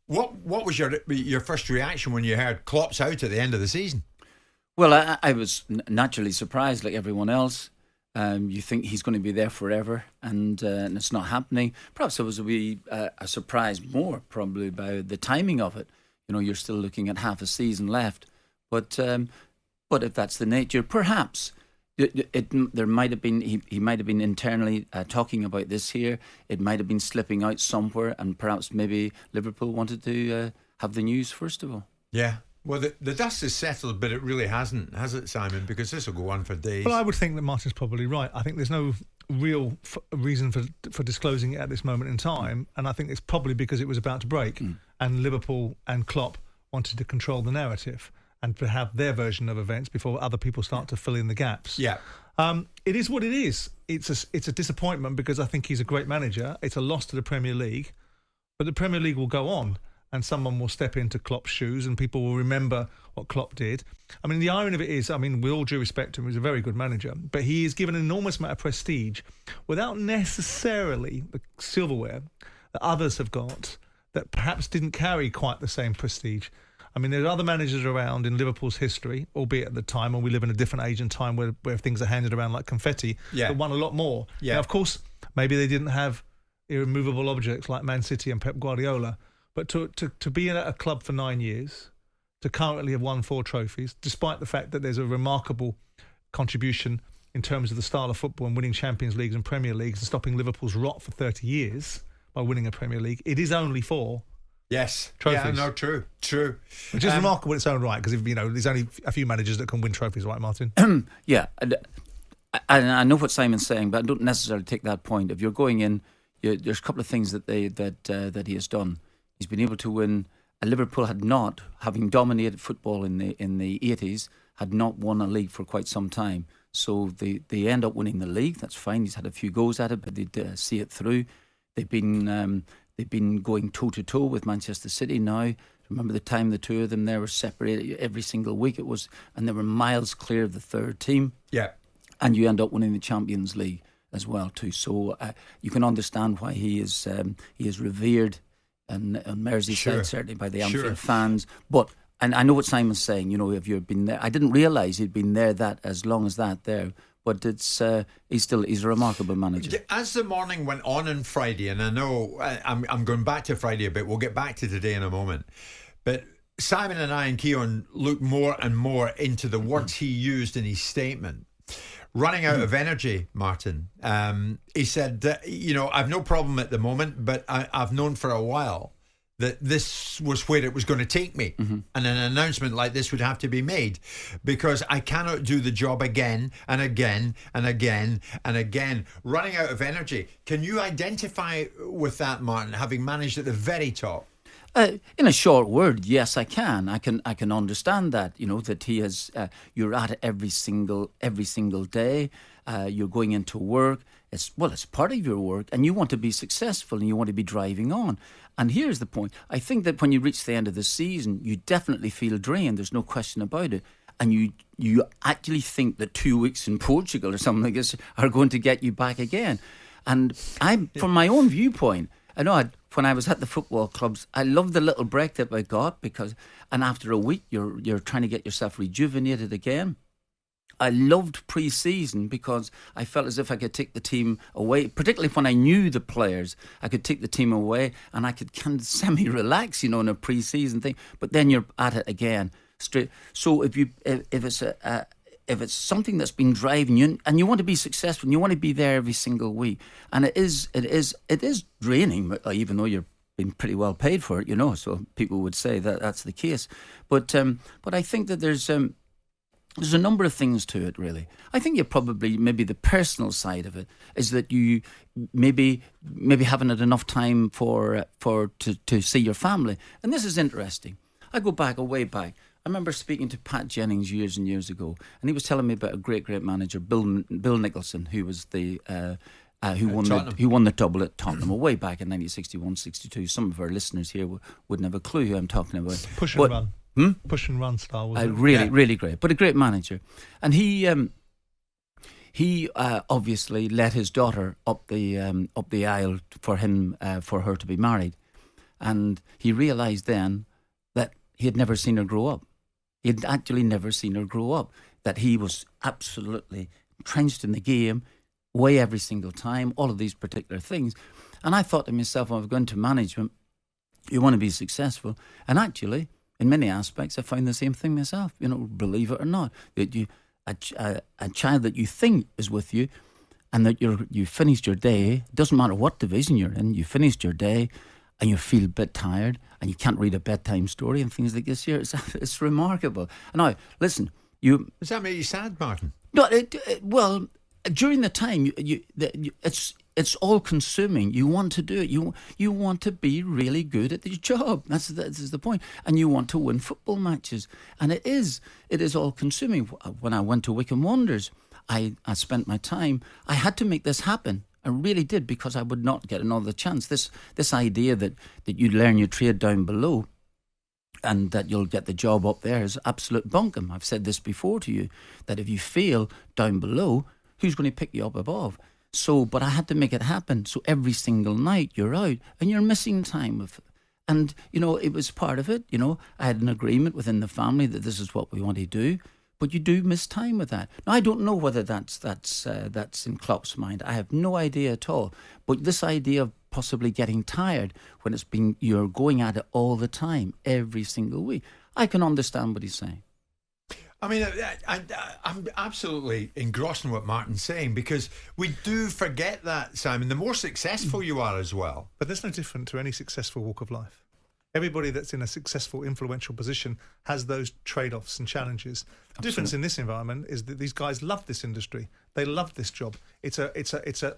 What was your first reaction when you heard Klopp's out at the end of the season? Well, I was naturally surprised, like everyone else. You think he's going to be there forever, and it's not happening. Perhaps it was a surprise more, probably, by the timing of it. You're still looking at half a season left. But if that's the nature, perhaps there might have been he might have been internally talking about this here. It might have been slipping out somewhere, and perhaps maybe Liverpool wanted to have the news first of all. Yeah. Well, the dust has settled, but it really hasn't, has it, Simon? Because this will go on for days. Well, I would think that Martin's probably right. I think there's no real reason for disclosing it at this moment in time, and I think it's probably because it was about to break, and Liverpool and Klopp wanted to control the narrative and to have their version of events before other people start to fill in the gaps. Yeah. It is what it is. It's a disappointment because I think he's a great manager. It's a loss to the Premier League, but the Premier League will go on. And someone will step into Klopp's shoes and people will remember what Klopp did. I mean, the irony of it is, with all due respect to him, he's a very good manager, but he is given an enormous amount of prestige without necessarily the silverware that others have got that perhaps didn't carry quite the same prestige. There are other managers around in Liverpool's history, albeit at the time when we live in a different age and time where things are handed around like confetti, that won a lot more. Yeah. Now, of course, maybe they didn't have irremovable objects like Man City and Pep Guardiola, but to be at a club for 9 years, to currently have won 4 trophies, despite the fact that there's a remarkable contribution in terms of the style of football and winning Champions Leagues and Premier Leagues and stopping Liverpool's rot for 30 years by winning a Premier League, it is only 4 trophies. Yeah, no, true. Which is remarkable in its own right, because there's only a few managers that can win trophies, right, Martin? Yeah, I know what Simon's saying, but I don't necessarily take that point. If you're going in, there's a couple of things that he has done. He's been able to win. Liverpool had not, having dominated football in the 80s, had not won a league for quite some time. So they end up winning the league. That's fine. He's had a few goes at it, but they see it through. They've been going toe to toe with Manchester City now. Remember the time the two of them there were separated every single week it was, and they were miles clear of the third team. Yeah, and you end up winning the Champions League as well too. So you can understand why he is revered. And Merseyside, certainly by the Anfield fans. But, and I know what Simon's saying, if you've been there, I didn't realise he'd been there that as long as that there. But he's a remarkable manager. As the morning went on Friday, and I know I'm going back to Friday a bit, we'll get back to today in a moment. But Simon and I and Keon looked more and more into the words he used in his statement. Running out of energy, Martin. He said, I've no problem at the moment, but I've known for a while that this was where it was going to take me. And an announcement like this would have to be made because I cannot do the job again and again and again and again. Running out of energy. Can you identify with that, Martin, having managed at the very top? In a short word, yes, I can. I can understand that. That he has. You're at it every single day. You're going into work. It's part of your work, and you want to be successful, and you want to be driving on. And here's the point: I think that when you reach the end of the season, you definitely feel drained. There's no question about it. And you actually think that 2 weeks in Portugal or something like this are going to get you back again. And from my own viewpoint, I know when I was at the football clubs, I loved the little break that I got and after a week, you're trying to get yourself rejuvenated again. I loved pre-season because I felt as if I could take the team away, particularly when I knew the players. I could take the team away and I could kind of semi-relax, in a pre-season thing. But then you're at it again straight. So if it's something that's been driving you and you want to be successful and you want to be there every single week, and it is draining, even though you're being pretty well paid for it, so people would say that that's the case. But I think that there's a number of things to it, really. I think maybe the personal side of it is that you maybe haven't had enough time to see your family. And this is interesting. I go way back. I remember speaking to Pat Jennings years and years ago, and he was telling me about a great manager, Bill Nicholson, who was who won the double at Tottenham way back in 1961-62. Some of our listeners here wouldn't have a clue who I'm talking about. Push and run style. Was really great, but a great manager. And he obviously led his daughter up the aisle for her to be married. And he realised then that he had never seen her grow up. He had actually never seen her grow up, that he was absolutely entrenched in the game, away every single time, all of these particular things. And I thought to myself, when I was going to management, you want to be successful. And actually, in many aspects, I found the same thing myself, believe it or not, that a child that you think is with you and that you finished your day, it doesn't matter what division you're in, you finished your day and you feel a bit tired and you can't read a bedtime story and things like this here. It's remarkable. Now, listen, Does that make you sad, Martin? No, well, during the time, it's all consuming. You want to do it. You want to be really good at your job. That's the point. And you want to win football matches. And it is all consuming. When I went to Wycombe Wanderers, I spent my time. I had to make this happen. I really did, because I would not get another chance. This idea that you learn your trade down below and that you'll get the job up there is absolute bunkum. I've said this before to you, that if you fail down below, who's going to pick you up above? So, but I had to make it happen. So every single night you're out and you're missing time. And, it was part of it. I had an agreement within the family that this is what we want to do. But you do miss time with that. Now, I don't know whether that's in Klopp's mind. I have no idea at all. But this idea of possibly getting tired when you're going at it all the time, every single week, I can understand what he's saying. I mean, I'm absolutely engrossed in what Martin's saying, because we do forget that, Simon. The more successful you are as well. But that's no different to any successful walk of life. Everybody that's in a successful, influential position has those trade-offs and challenges. The difference in this environment is that these guys love this industry. They love this job. It's a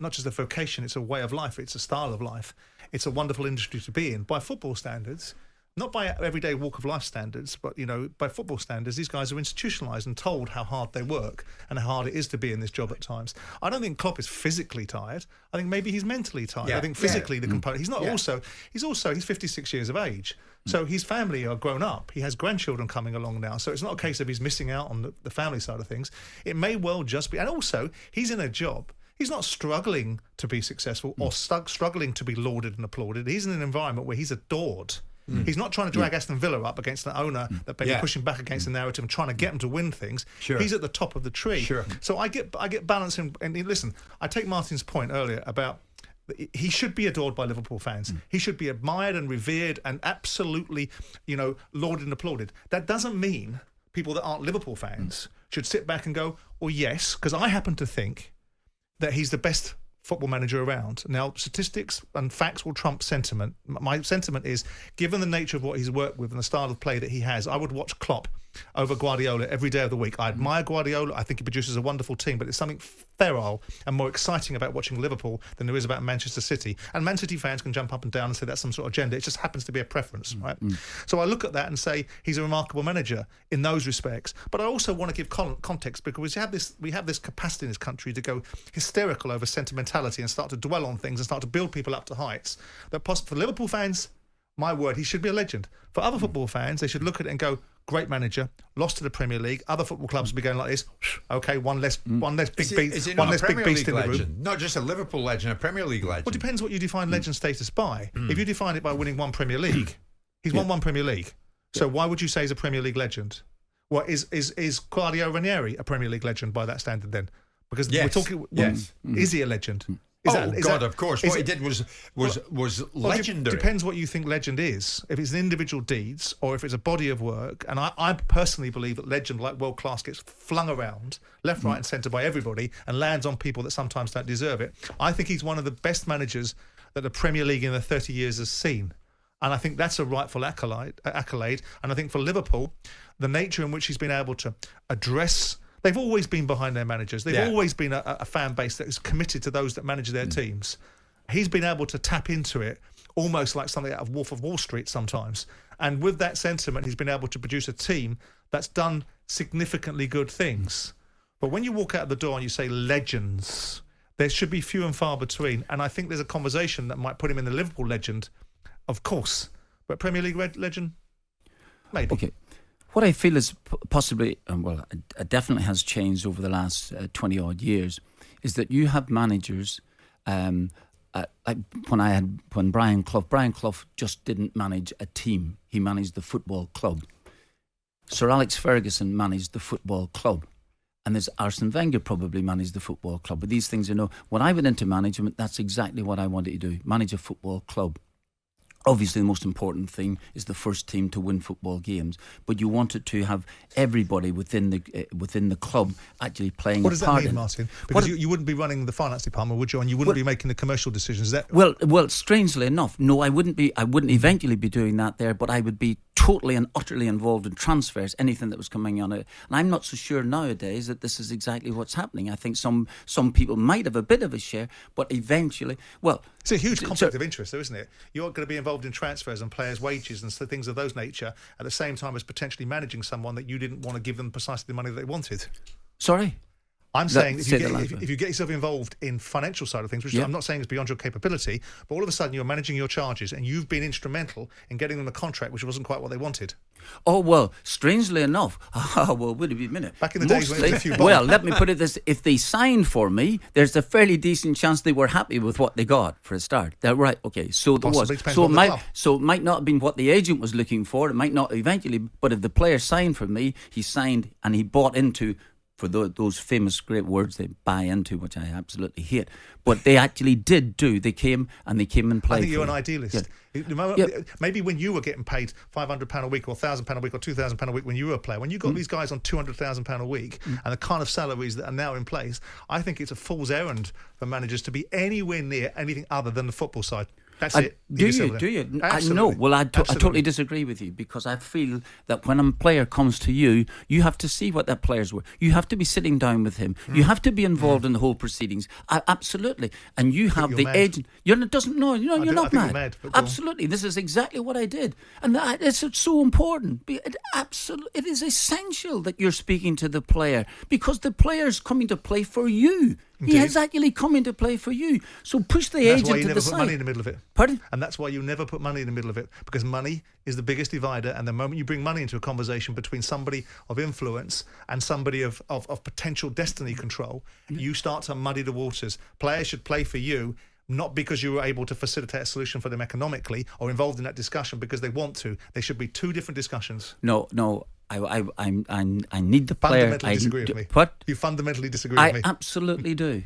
not just a vocation, it's a way of life. It's a style of life. It's a wonderful industry to be in. By football standards, not by everyday walk of life standards, but by football standards, these guys are institutionalised and told how hard they work and how hard it is to be in this job at times. I don't think Klopp is physically tired. I think maybe he's mentally tired. I think physically the component. He's not also. He's 56 years of age, so his family are grown up. He has grandchildren coming along now, so it's not a case of he's missing out on the family side of things. It may well just be, and also he's in a job. He's not struggling to be successful or struggling to be lauded and applauded. He's in an environment where he's adored. He's not trying to drag Aston Villa up against an owner that may be pushing back against the narrative and trying to get them to win things. Sure. He's at the top of the tree. Sure. So I get balance and listen, I take Martin's point earlier about he should be adored by Liverpool fans. He should be admired and revered and absolutely, lauded and applauded. That doesn't mean people that aren't Liverpool fans should sit back and go, well, yes, because I happen to think that he's the best football manager around. Now, statistics and facts will trump sentiment. My sentiment is, given the nature of what he's worked with and the style of play that he has, I would watch Klopp over Guardiola every day of the week. I admire Guardiola. I think he produces a wonderful team, but there's something feral and more exciting about watching Liverpool than there is about Manchester City. And Man City fans can jump up and down and say that's some sort of agenda. It just happens to be a preference, right? So I look at that and say he's a remarkable manager in those respects. But I also want to give context, because we have this capacity in this country to go hysterical over sentimentality and start to dwell on things and start to build people up to heights that for Liverpool fans, my word, he should be a legend. For other football fans, they should look at it and go, great manager, lost to the Premier League. Other football clubs would be going like this. Okay, one less big beast in the room. Not just a Liverpool legend, a Premier League legend. Well, it depends what you define legend status by. If you define it by winning one Premier League, he's won one Premier League. So why would you say he's a Premier League legend? Well, is Claudio Ranieri a Premier League legend by that standard then? Because we're talking. Is he a legend? Of course. What he did was legendary. It depends what you think legend is. If it's an individual deeds or if it's a body of work. And I personally believe that legend, like world class, gets flung around left, right and centre by everybody and lands on people that sometimes don't deserve it. I think he's one of the best managers that the Premier League in the 30 years has seen. And I think that's a rightful accolade. And I think for Liverpool, the nature in which he's been able to address... They've always been behind their managers. They've always been a fan base that is committed to those that manage their teams. He's been able to tap into it almost like something out of Wolf of Wall Street sometimes. And with that sentiment, he's been able to produce a team that's done significantly good things. But when you walk out the door and you say legends, there should be few and far between. And I think there's a conversation that might put him in the Liverpool legend, of course. But Premier League legend, maybe. Okay. What I feel is possibly, it definitely has changed over the last 20 odd years, is that you have managers when Brian Clough just didn't manage a team. He managed the football club. Sir Alex Ferguson managed the football club. And there's Arsene Wenger probably managed the football club. But these things, when I went into management, that's exactly what I wanted to do, manage a football club. Obviously, the most important thing is the first team to win football games, but you wanted to have everybody within the club actually playing What a does that part mean, in it. Martin? Because you wouldn't be running the finance department, would you? And you wouldn't be making the commercial decisions. Is that Well, strangely enough, no, I wouldn't eventually be doing that there, but I would be totally and utterly involved in transfers, anything that was coming on it. And I'm not so sure nowadays that this is exactly what's happening. I think some people might have a bit of a share, but eventually, it's a huge conflict of interest, though, isn't it? You're going to be involved in transfers and players' wages and things of those nature at the same time as potentially managing someone that you didn't want to give them precisely the money that they wanted. Sorry? I'm saying if you get yourself involved in financial side of things, which I'm not saying is beyond your capability, but all of a sudden you're managing your charges and you've been instrumental in getting them a contract which wasn't quite what they wanted. Oh, well, strangely enough, wait a minute. Back in the days when it was a few bob. Well, let me put it this, if they signed for me, there's a fairly decent chance they were happy with what they got for a start. They're right, okay, so there was. So it might not have been what the agent was looking for, it might not eventually, but if the player signed for me, he signed and he bought into, for those famous great words they buy into, which I absolutely hate. But they actually did do. They came and played. I think you're an idealist. Yeah. Maybe when you were getting paid £500 a week or £1,000 a week or £2,000 a week when you were a player, when you got these guys on £200,000 a week and the kind of salaries that are now in place, I think it's a fool's errand for managers to be anywhere near anything other than the football side. That's it. Do you? No. Well, I totally disagree with you, because I feel that when a player comes to you, you have to see what that player's worth. You have to be sitting down with him. You have to be involved in the whole proceedings. Absolutely. And you have the agent. You're not mad. Absolutely. This is exactly what I did. And it's so important. It is essential that you're speaking to the player, because the player's coming to play for you. Indeed. He has actually come into play for you. So push the agent to the side. That's why you never put money in the middle of it. Pardon? And that's why you never put money in the middle of it, because money is the biggest divider. And the moment you bring money into a conversation between somebody of influence and somebody of potential destiny control, you start to muddy the waters. Players should play for you, not because you were able to facilitate a solution for them economically or involved in that discussion because they want to. They should be two different discussions. No. I need the player. Fundamentally disagree with me. What? You fundamentally disagree with me. I absolutely do.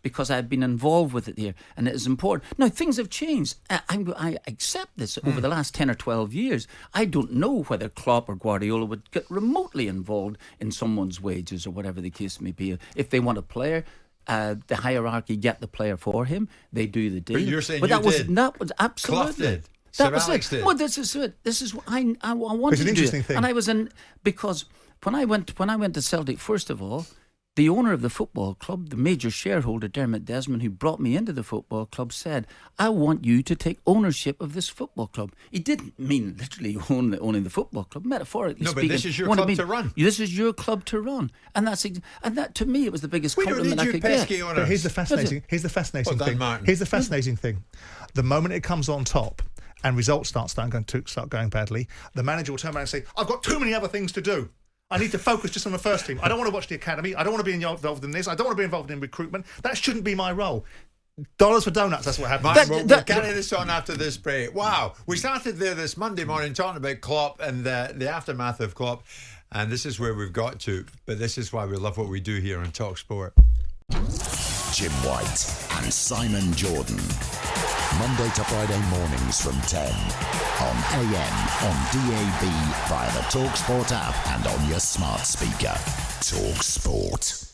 Because I've been involved with it here, and it is important. Now, things have changed. I accept this over the last 10 or 12 years. I don't know whether Klopp or Guardiola would get remotely involved in someone's wages or whatever the case may be. If they want a player, the hierarchy get the player for him. They do the deal. But you're saying that was absolutely. Klopp did. That was Alex it. did. Well, this is it. This is what I wanted it's an to do. interesting thing. And I was in, because when I went to Celtic, first of all, the owner of the football club, the major shareholder, Dermot Desmond, who brought me into the football club, said, I want you to take ownership of this football club. He didn't mean literally owning the football club, metaphorically speaking. No, but this is your club to run. This is your club to run. And that to me, it was the biggest compliment I could get. But here's the fascinating thing. Here's the fascinating thing. The moment it comes on top and results start going badly, the manager will turn around and say, I've got too many other things to do. I need to focus just on the first team. I don't want to watch the academy. I don't want to be involved in this. I don't want to be involved in recruitment. That shouldn't be my role. Dollars for donuts, that's what happens. We'll carry this on after this break. Wow. We started there this Monday morning talking about Klopp and the aftermath of Klopp. And this is where we've got to. But this is why we love what we do here on talkSPORT. Jim White and Simon Jordan. Monday to Friday mornings from 10 on AM, on DAB, via the talkSPORT app and on your smart speaker. talkSPORT.